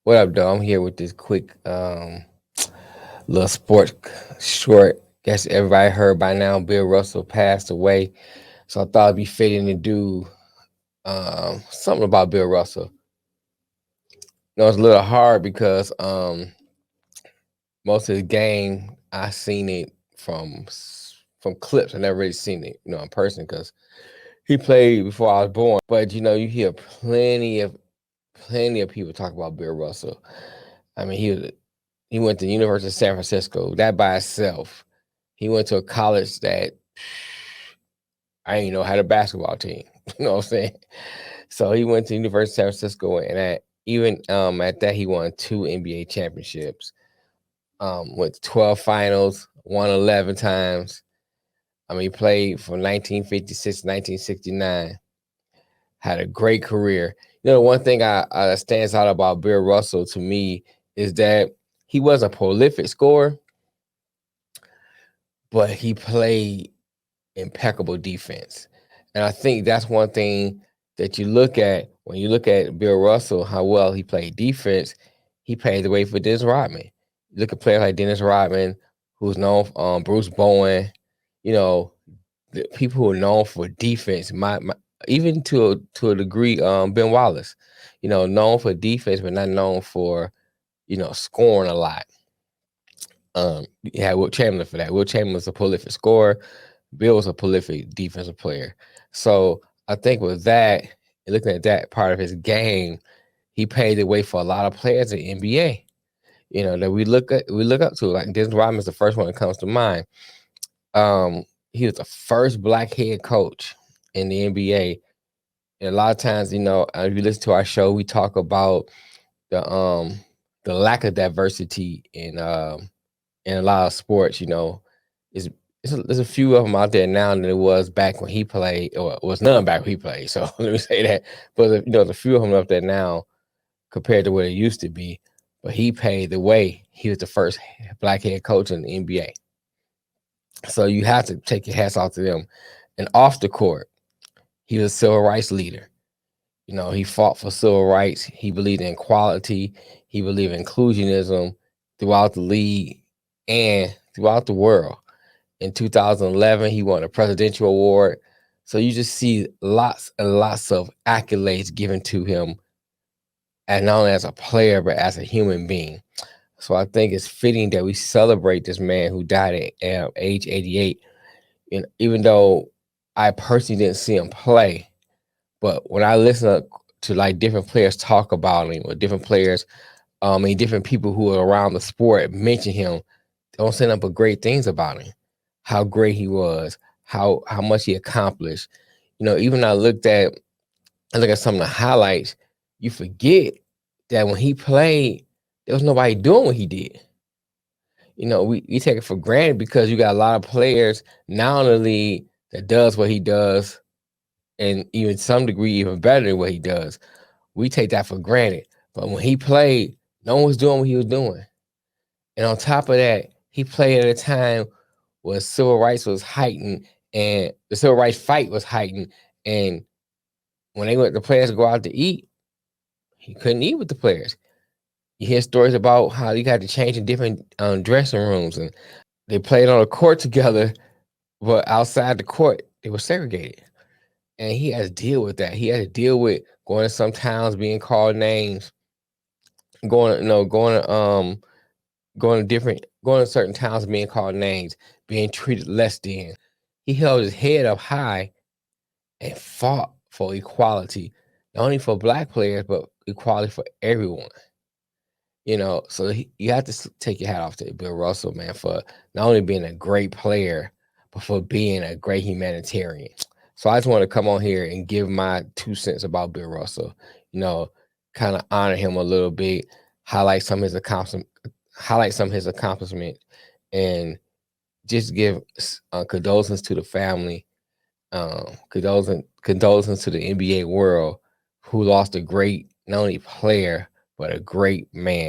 What up, though? I'm here with this quick little sports short. Guess everybody heard by now Bill Russell passed away. So I thought it'd be fitting to do something about Bill Russell. It's a little hard because most of the game I seen it from clips. I never really seen it, in person because he played before I was born. But you hear plenty of people talk about Bill Russell. I mean, he went to the University of San Francisco. That by itself. He went to a college that I ain't know had a basketball team. You know what I'm saying? So he went to the University of San Francisco, and at that he won 2 NBA championships. Went to 12 finals, won 11 times. I mean, he played from 1956 to 1969. Had a great career. The one thing that stands out about Bill Russell to me is that he was a prolific scorer, but he played impeccable defense. And I think that's one thing that you look at when you look at Bill Russell, how well he played defense. He paved the way for Dennis Rodman. You look at players like Dennis Rodman, who's known for Bruce Bowen, the people who are known for defense, even to a degree, Ben Wallace, known for defense, but not known for, scoring a lot. You had Wilt Chamberlain for that. Wilt Chamberlain was a prolific scorer. Bill was a prolific defensive player. So I think with that, looking at that part of his game, he paved the way for a lot of players in the NBA. That we look up to. Like Dennis Rodman is the first one that comes to mind. He was the first black head coach in the NBA. And a lot of times, if you listen to our show, we talk about the lack of diversity in a lot of sports. There's a few of them out there now than it was back when he played, or it was none back when he played. So let me say that. But there's a few of them up there now compared to what it used to be. But he paved the way. He was the first black head coach in the NBA. So you have to take your hats off to them. And off the court, he was a civil rights leader. He fought for civil rights. He believed in equality. He believed in inclusionism throughout the league and throughout the world. In 2011, he won a presidential award. So you just see lots and lots of accolades given to him, and not only as a player, but as a human being. So I think it's fitting that we celebrate this man who died at age 88. And even though I personally didn't see him play, but when I listen to like different players talk about him, or different players, and different people who are around the sport mention him, don't say nothing but great things about him. How great he was, how much he accomplished. Even I look at some of the highlights, you forget that when he played, there was nobody doing what he did. We take it for granted because you got a lot of players now in the league that does what he does, and even some degree even better than what he does. We take that for granted. But when he played, no one was doing what he was doing. And on top of that, he played at a time where civil rights was heightened and the civil rights fight was heightened. And when the players go out to eat, he couldn't eat with the players. You hear stories about how you got to change in different dressing rooms, and they played on a court together, but outside the court, they were segregated. And he had to deal with that. He had to deal with going to some towns, being called names, going to certain towns, being called names, being treated less than. He held his head up high and fought for equality, not only for black players, but equality for everyone. So you have to take your hat off to Bill Russell, man, for not only being a great player, but for being a great humanitarian. So I just want to come on here and give my 2 cents about Bill Russell. Kind of honor him a little bit, highlight some of his accomplishments, and just give condolences to the family, condolences to the NBA world who lost a great not only player but a great man.